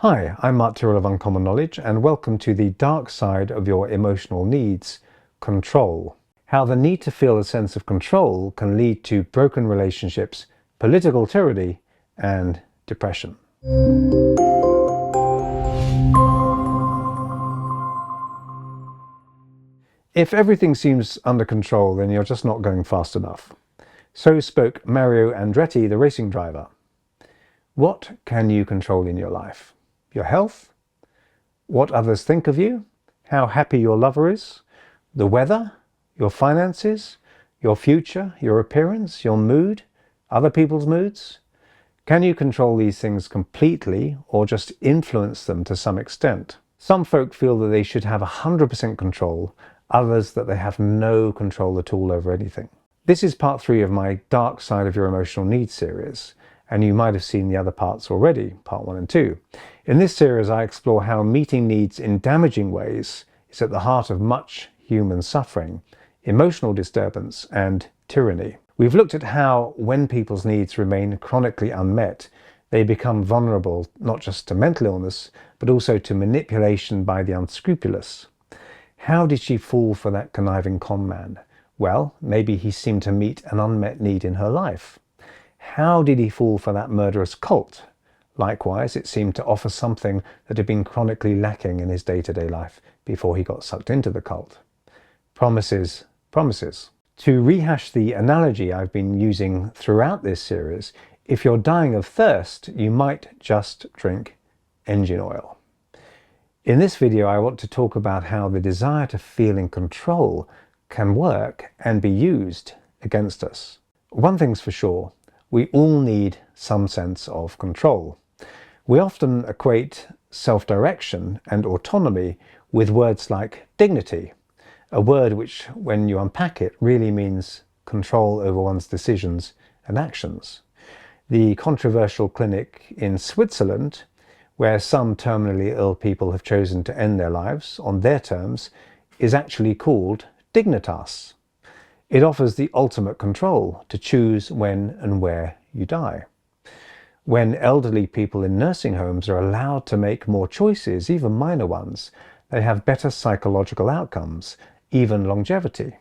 Hi, I'm Mark Tyrrell of Uncommon Knowledge, and welcome to the dark side of your emotional needs, control. How the need to feel a sense of control can lead to broken relationships, political tyranny, and depression. If everything seems under control, then you're just not going fast enough. So spoke Mario Andretti, the racing driver. What can you control in your life? Your health? What others think of you? How happy your lover is? The weather? Your finances? Your future? Your appearance? Your mood? Other people's moods? Can you control these things completely or just influence them to some extent? Some folk feel that they should have 100% control, others that they have no control at all over anything. This is part 3 of my Dark Side of Your Emotional Needs series, and you might have seen the other parts already, part 1 and 2. In this series, I explore how meeting needs in damaging ways is at the heart of much human suffering, emotional disturbance, and tyranny. We've looked at how, when people's needs remain chronically unmet, they become vulnerable not just to mental illness, but also to manipulation by the unscrupulous. How did she fall for that conniving con man? Well, maybe he seemed to meet an unmet need in her life. How did he fall for that murderous cult? Likewise, it seemed to offer something that had been chronically lacking in his day-to-day life before he got sucked into the cult. Promises, promises. To rehash the analogy I've been using throughout this series, if you're dying of thirst, you might just drink engine oil. In this video, I want to talk about how the desire to feel in control can work and be used against us. One thing's for sure, we all need some sense of control. We often equate self-direction and autonomy with words like dignity, a word which, when you unpack it, really means control over one's decisions and actions. The controversial clinic in Switzerland, where some terminally ill people have chosen to end their lives on their terms, is actually called Dignitas. It offers the ultimate control to choose when and where you die. When elderly people in nursing homes are allowed to make more choices, even minor ones, they have better psychological outcomes, even longevity.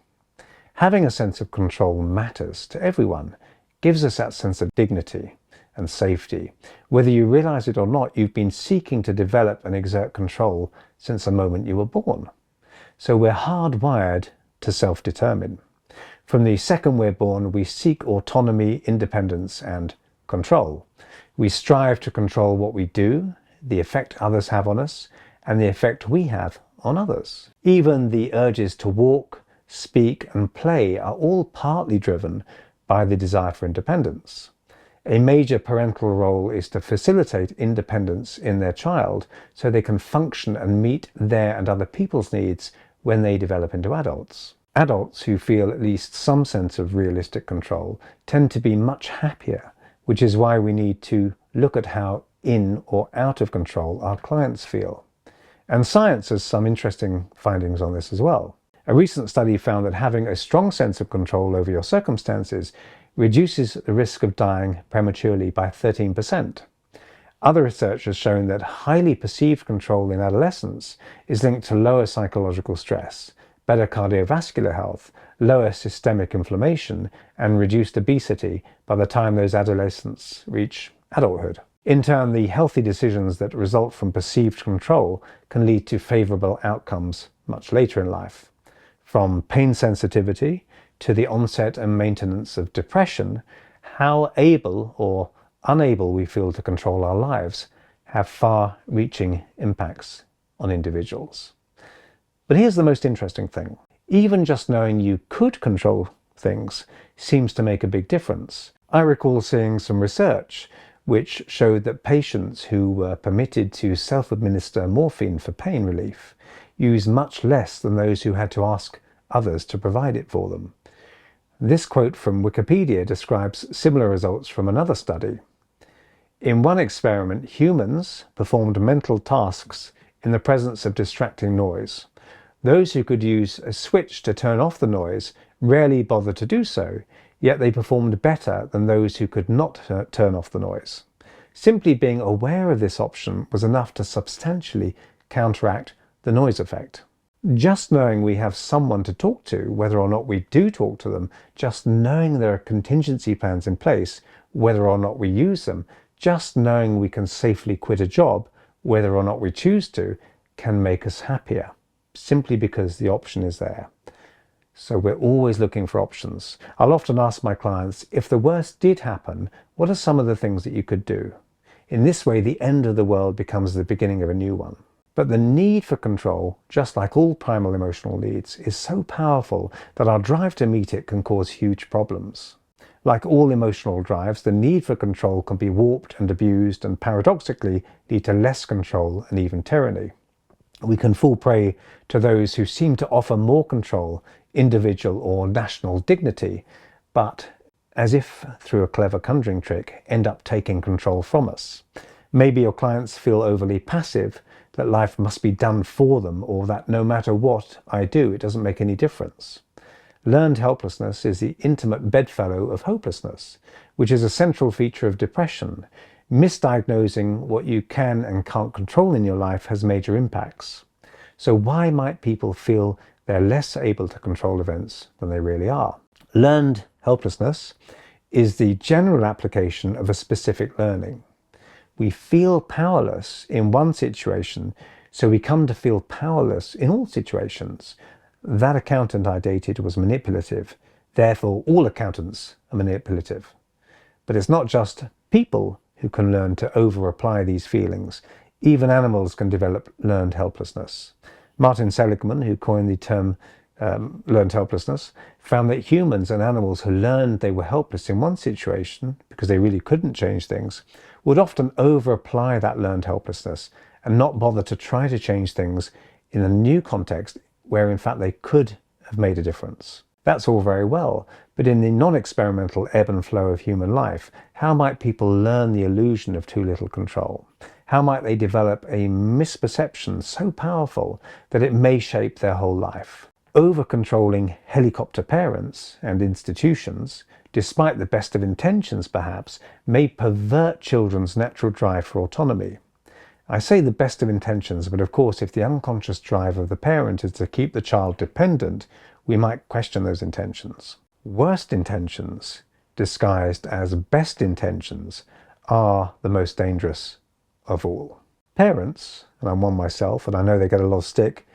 Having a sense of control matters to everyone, gives us that sense of dignity and safety. Whether you realize it or not, you've been seeking to develop and exert control since the moment you were born. So we're hardwired to self-determine. From the second we're born, we seek autonomy, independence, and control. We strive to control what we do, the effect others have on us, and the effect we have on others. Even the urges to walk, speak, and play are all partly driven by the desire for independence. A major parental role is to facilitate independence in their child so they can function and meet their and other people's needs when they develop into adults. Adults who feel at least some sense of realistic control tend to be much happier, which is why we need to look at how in or out of control our clients feel. And science has some interesting findings on this as well. A recent study found that having a strong sense of control over your circumstances reduces the risk of dying prematurely by 13%. Other research has shown that highly perceived control in adolescence is linked to lower psychological stress, better cardiovascular health, lower systemic inflammation, and reduced obesity by the time those adolescents reach adulthood. In turn, the healthy decisions that result from perceived control can lead to favorable outcomes much later in life. From pain sensitivity to the onset and maintenance of depression, how able or unable we feel to control our lives have far-reaching impacts on individuals. But here's the most interesting thing. Even just knowing you could control things seems to make a big difference. I recall seeing some research which showed that patients who were permitted to self-administer morphine for pain relief used much less than those who had to ask others to provide it for them. This quote from Wikipedia describes similar results from another study. In one experiment, humans performed mental tasks in the presence of distracting noise. Those who could use a switch to turn off the noise rarely bothered to do so, yet they performed better than those who could not turn off the noise. Simply being aware of this option was enough to substantially counteract the noise effect. Just knowing we have someone to talk to, whether or not we do talk to them, just knowing there are contingency plans in place, whether or not we use them, just knowing we can safely quit a job, whether or not we choose to, can make us happier, simply because the option is there. So we're always looking for options. I'll often ask my clients, if the worst did happen, what are some of the things that you could do? In this way, the end of the world becomes the beginning of a new one. But the need for control, just like all primal emotional needs, is so powerful that our drive to meet it can cause huge problems. Like all emotional drives, the need for control can be warped and abused and paradoxically lead to less control and even tyranny. We can fall prey to those who seem to offer more control, individual or national dignity, but as if through a clever conjuring trick, end up taking control from us. Maybe your clients feel overly passive, that life must be done for them, or that no matter what I do, it doesn't make any difference. Learned helplessness is the intimate bedfellow of hopelessness, which is a central feature of depression. Misdiagnosing what you can and can't control in your life has major impacts. So why might people feel they're less able to control events than they really are? Learned helplessness is the general application of a specific learning. We feel powerless in one situation, so we come to feel powerless in all situations. That accountant I dated was manipulative, therefore all accountants are manipulative. But it's not just people who can learn to over-apply these feelings. Even animals can develop learned helplessness. Martin Seligman, who coined the term learned helplessness, found that humans and animals who learned they were helpless in one situation because they really couldn't change things would often over-apply that learned helplessness and not bother to try to change things in a new context where in fact they could have made a difference. That's all very well, but in the non-experimental ebb and flow of human life, how might people learn the illusion of too little control? How might they develop a misperception so powerful that it may shape their whole life? Over-controlling helicopter parents and institutions, despite the best of intentions perhaps, may pervert children's natural drive for autonomy. I say the best of intentions, but of course if the unconscious drive of the parent is to keep the child dependent, we might question those intentions. Worst intentions, disguised as best intentions, are the most dangerous of all. Parents, and I'm one myself and I know they get a lot of stick,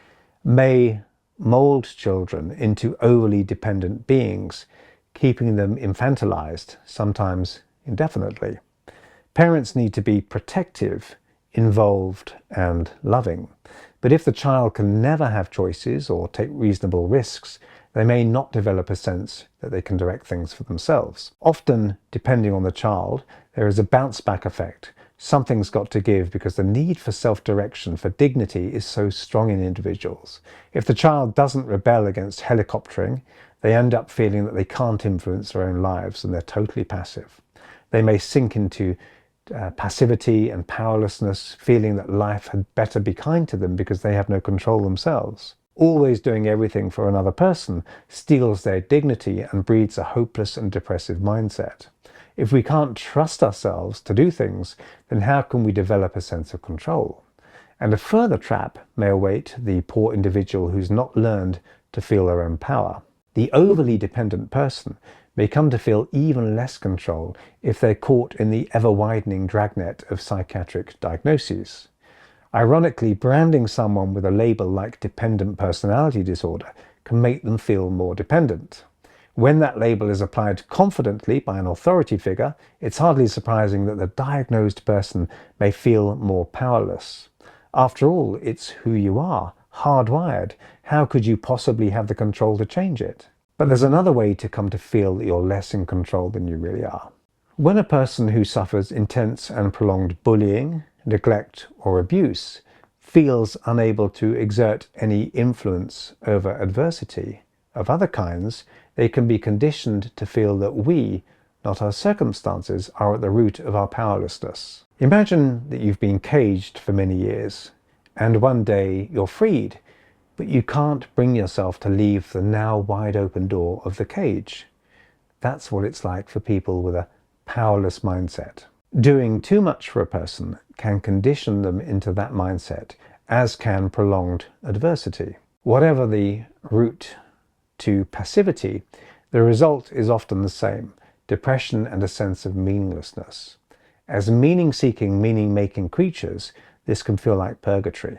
may mold children into overly dependent beings, keeping them infantilized, sometimes indefinitely. Parents need to be protective, involved and loving. But if the child can never have choices or take reasonable risks, they may not develop a sense that they can direct things for themselves. Often, depending on the child, there is a bounce-back effect. Something's got to give because the need for self-direction, for dignity, is so strong in individuals. If the child doesn't rebel against helicoptering, they end up feeling that they can't influence their own lives and they're totally passive. They may sink into passivity and powerlessness, feeling that life had better be kind to them because they have no control themselves. Always doing everything for another person steals their dignity and breeds a hopeless and depressive mindset. If we can't trust ourselves to do things, then how can we develop a sense of control? And a further trap may await the poor individual who's not learned to feel their own power. The overly dependent person may come to feel even less control if they're caught in the ever-widening dragnet of psychiatric diagnoses. Ironically, branding someone with a label like dependent personality disorder can make them feel more dependent. When that label is applied confidently by an authority figure, it's hardly surprising that the diagnosed person may feel more powerless. After all, it's who you are, hardwired. How could you possibly have the control to change it? But there's another way to come to feel that you're less in control than you really are. When a person who suffers intense and prolonged bullying, neglect or abuse feels unable to exert any influence over adversity of other kinds, they can be conditioned to feel that we, not our circumstances, are at the root of our powerlessness. Imagine that you've been caged for many years and one day you're freed, but you can't bring yourself to leave the now wide open door of the cage. That's what it's like for people with a powerless mindset. Doing too much for a person can condition them into that mindset, as can prolonged adversity. Whatever the route to passivity, the result is often the same: depression and a sense of meaninglessness. As meaning-seeking, meaning-making creatures, this can feel like purgatory.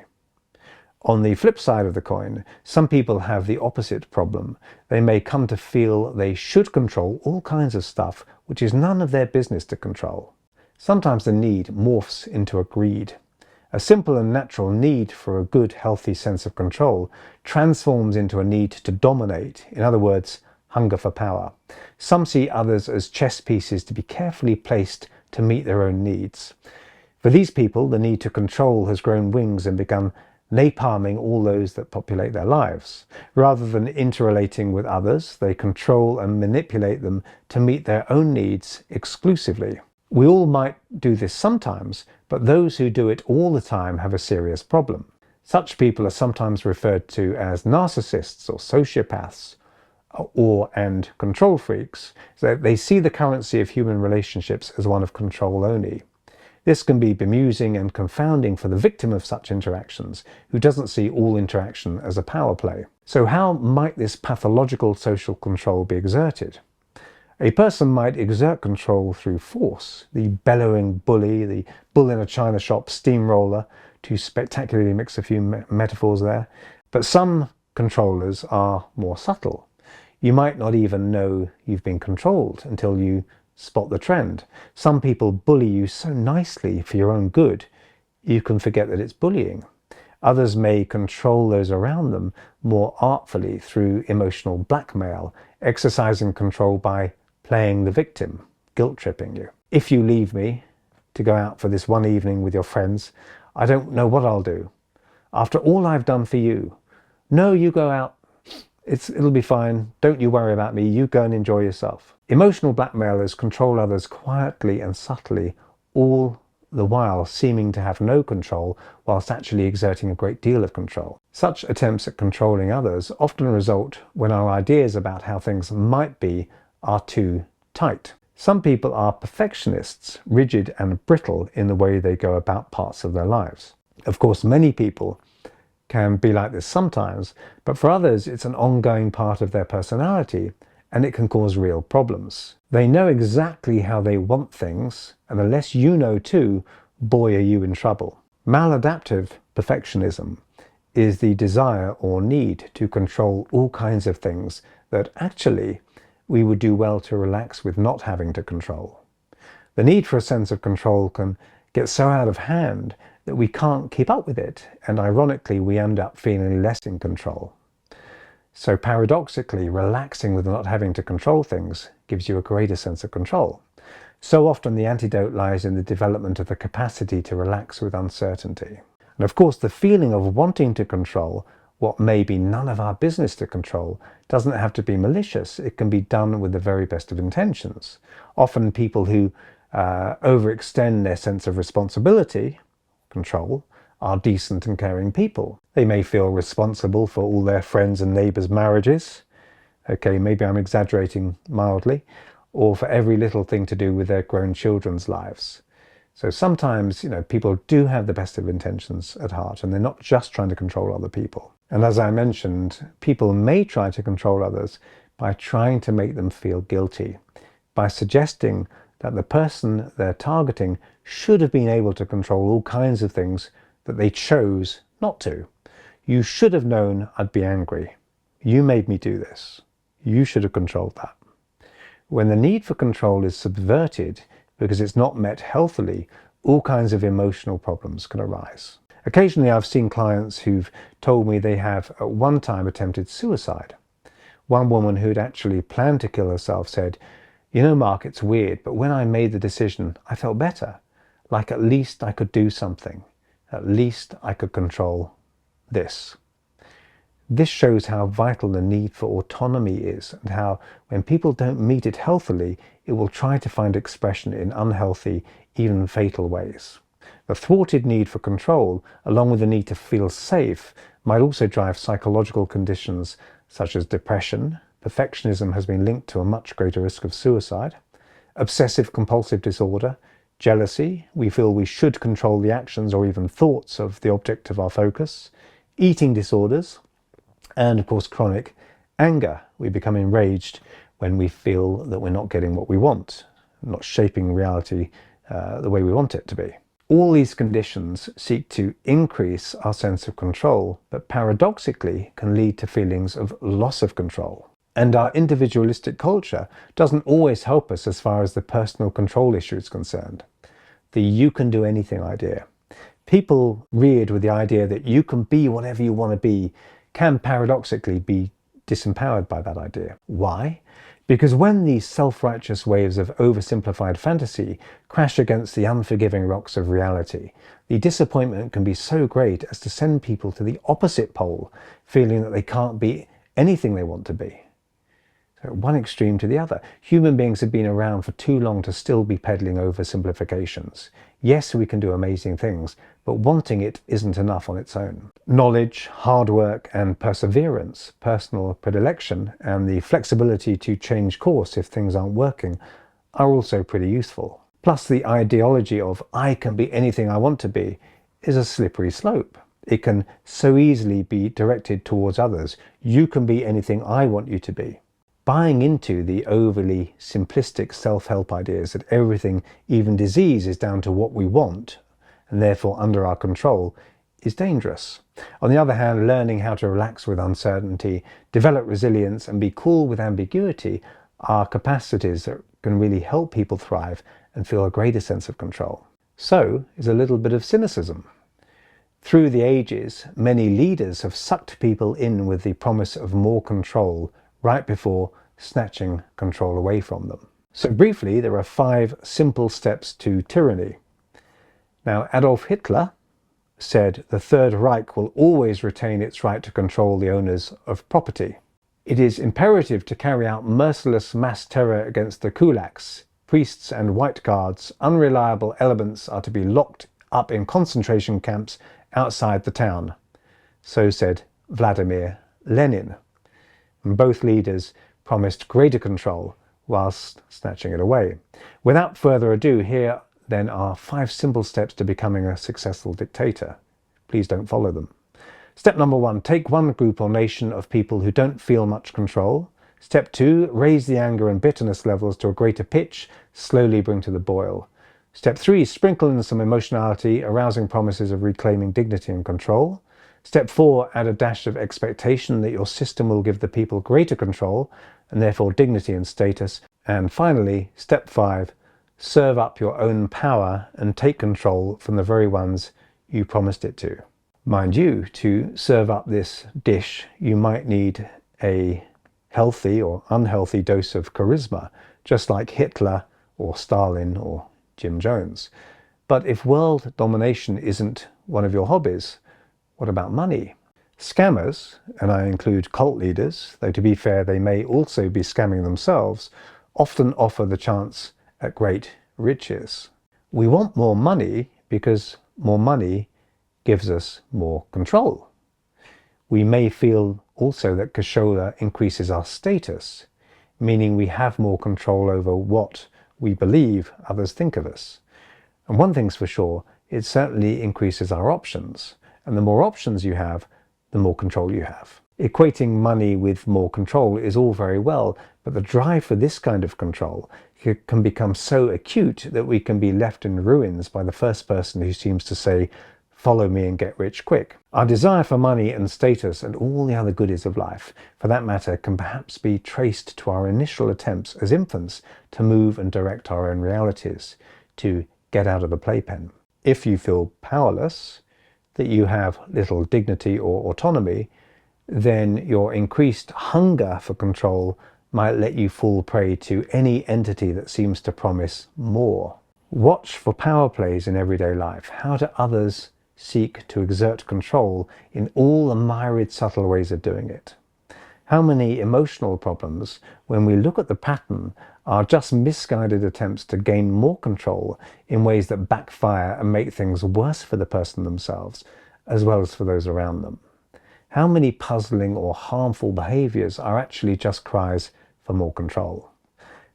On the flip side of the coin, some people have the opposite problem. They may come to feel they should control all kinds of stuff which is none of their business to control. Sometimes the need morphs into a greed. A simple and natural need for a good, healthy sense of control transforms into a need to dominate, in other words, hunger for power. Some see others as chess pieces to be carefully placed to meet their own needs. For these people, the need to control has grown wings and begun napalming all those that populate their lives. Rather than interrelating with others, they control and manipulate them to meet their own needs exclusively. We all might do this sometimes, but those who do it all the time have a serious problem. Such people are sometimes referred to as narcissists or sociopaths and control freaks. So they see the currency of human relationships as one of control only. This can be bemusing and confounding for the victim of such interactions, who doesn't see all interaction as a power play. So how might this pathological social control be exerted? A person might exert control through force, the bellowing bully, the bull in a china shop steamroller, to spectacularly mix a few metaphors there. But some controllers are more subtle. You might not even know you've been controlled until you spot the trend. Some people bully you so nicely for your own good, you can forget that it's bullying. Others may control those around them more artfully through emotional blackmail, exercising control by playing the victim, guilt-tripping you. If you leave me to go out for this one evening with your friends, I don't know what I'll do. After all I've done for you. No, you go out. It'll be fine. Don't you worry about me. You go and enjoy yourself. Emotional blackmailers control others quietly and subtly, all the while seeming to have no control, whilst actually exerting a great deal of control. Such attempts at controlling others often result when our ideas about how things might be are too tight. Some people are perfectionists, rigid and brittle in the way they go about parts of their lives. Of course, many people can be like this sometimes, but for others it's an ongoing part of their personality, and it can cause real problems. They know exactly how they want things, and unless you know too, boy, are you in trouble. Maladaptive perfectionism is the desire or need to control all kinds of things that actually we would do well to relax with not having to control. The need for a sense of control can get so out of hand that we can't keep up with it, and ironically we end up feeling less in control. So paradoxically, relaxing with not having to control things gives you a greater sense of control. So often the antidote lies in the development of the capacity to relax with uncertainty. And of course, the feeling of wanting to control what may be none of our business to control doesn't have to be malicious. It can be done with the very best of intentions. Often people who overextend their sense of responsibility, control, are decent and caring people. They may feel responsible for all their friends' and neighbours' marriages. Okay, maybe I'm exaggerating mildly. Or for every little thing to do with their grown children's lives. So sometimes, people do have the best of intentions at heart, and they're not just trying to control other people. And as I mentioned, people may try to control others by trying to make them feel guilty, by suggesting that the person they're targeting should have been able to control all kinds of things that they chose not to. You should have known I'd be angry. You made me do this. You should have controlled that. When the need for control is subverted because it's not met healthily, all kinds of emotional problems can arise. Occasionally I've seen clients who've told me they have at one time attempted suicide. One woman who'd actually planned to kill herself said, Mark, it's weird, but when I made the decision, I felt better. Like at least I could do something. At least I could control this. This shows how vital the need for autonomy is, and how when people don't meet it healthily, it will try to find expression in unhealthy, even fatal ways. The thwarted need for control, along with the need to feel safe, might also drive psychological conditions such as depression. Perfectionism has been linked to a much greater risk of suicide. Obsessive compulsive disorder, Jealousy, we feel we should control the actions or even thoughts of the object of our focus. Eating disorders, and of course chronic anger. We become enraged when we feel that we're not getting what we want, not shaping reality the way we want it to be. All these conditions seek to increase our sense of control, but paradoxically can lead to feelings of loss of control. And our individualistic culture doesn't always help us as far as the personal control issue is concerned. The you can do anything idea. People reared with the idea that you can be whatever you want to be can paradoxically be disempowered by that idea. Why? Because when these self-righteous waves of oversimplified fantasy crash against the unforgiving rocks of reality, the disappointment can be so great as to send people to the opposite pole, feeling that they can't be anything they want to be. So one extreme to the other. Human beings have been around for too long to still be peddling oversimplifications. Yes, we can do amazing things, but wanting it isn't enough on its own. Knowledge, hard work and perseverance, personal predilection and the flexibility to change course if things aren't working are also pretty useful. Plus the ideology of I can be anything I want to be is a slippery slope. It can so easily be directed towards others. You can be anything I want you to be. Buying into the overly simplistic self-help ideas that everything, even disease, is down to what we want and therefore under our control is dangerous. On the other hand, learning how to relax with uncertainty, develop resilience and be cool with ambiguity are capacities that can really help people thrive and feel a greater sense of control. So is a little bit of cynicism. Through the ages, many leaders have sucked people in with the promise of more control right before snatching control away from them. So briefly, there are 5 simple steps to tyranny. Now, Adolf Hitler said the Third Reich will always retain its right to control the owners of property. It is imperative to carry out merciless mass terror against the kulaks, priests and white guards. Unreliable elements are to be locked up in concentration camps outside the town. So said Vladimir Lenin. And both leaders promised greater control whilst snatching it away. Without further ado, here then are 5 simple steps to becoming a successful dictator. Please don't follow them. Step number 1, take one group or nation of people who don't feel much control. Step 2, raise the anger and bitterness levels to a greater pitch, slowly bring to the boil. Step 3, sprinkle in some emotionality, arousing promises of reclaiming dignity and control. Step 4, add a dash of expectation that your system will give the people greater control and therefore dignity and status. And finally, step 5, serve up your own power and take control from the very ones you promised it to. Mind you, to serve up this dish, you might need a healthy or unhealthy dose of charisma, just like Hitler or Stalin or Jim Jones. But if world domination isn't one of your hobbies, what about money? Scammers, and I include cult leaders, though to be fair they may also be scamming themselves, often offer the chance at great riches. We want more money because more money gives us more control. We may feel also that Kashola increases our status, meaning we have more control over what we believe others think of us. And one thing's for sure, it certainly increases our options. And the more options you have, the more control you have. Equating money with more control is all very well, but the drive for this kind of control can become so acute that we can be left in ruins by the first person who seems to say, follow me and get rich quick. Our desire for money and status and all the other goodies of life, for that matter, can perhaps be traced to our initial attempts as infants to move and direct our own realities, to get out of the playpen. If you feel powerless, that you have little dignity or autonomy, then your increased hunger for control might let you fall prey to any entity that seems to promise more. Watch for power plays in everyday life. How do others seek to exert control in all the myriad subtle ways of doing it? How many emotional problems, when we look at the pattern, are just misguided attempts to gain more control in ways that backfire and make things worse for the person themselves, as well as for those around them? How many puzzling or harmful behaviors are actually just cries for more control?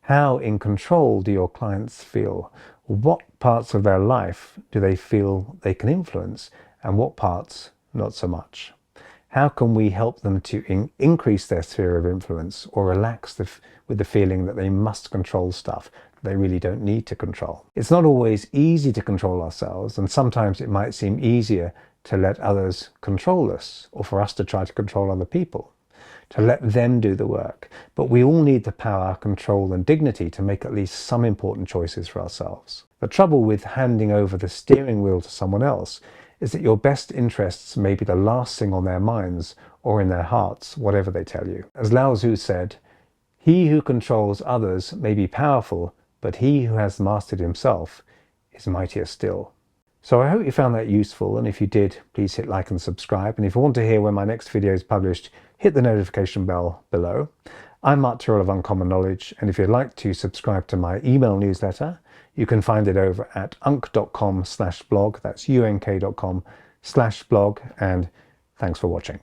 How in control do your clients feel? What parts of their life do they feel they can influence, and what parts not so much? How can we help them to increase their sphere of influence, or relax with the feeling that they must control stuff they really don't need to control? It's not always easy to control ourselves, and sometimes it might seem easier to let others control us, or for us to try to control other people, to let them do the work. But we all need the power, control and dignity to make at least some important choices for ourselves. The trouble with handing over the steering wheel to someone else is that your best interests may be the last thing on their minds or in their hearts, whatever they tell you. As Lao Tzu said, "He who controls others may be powerful, but he who has mastered himself is mightier still." So I hope you found that useful, and if you did, please hit like and subscribe. And if you want to hear when my next video is published, hit the notification bell below. I'm Mark Tyrrell of Uncommon Knowledge, and if you'd like to subscribe to my email newsletter, you can find it over at unk.com/blog. That's unk.com/blog, and thanks for watching.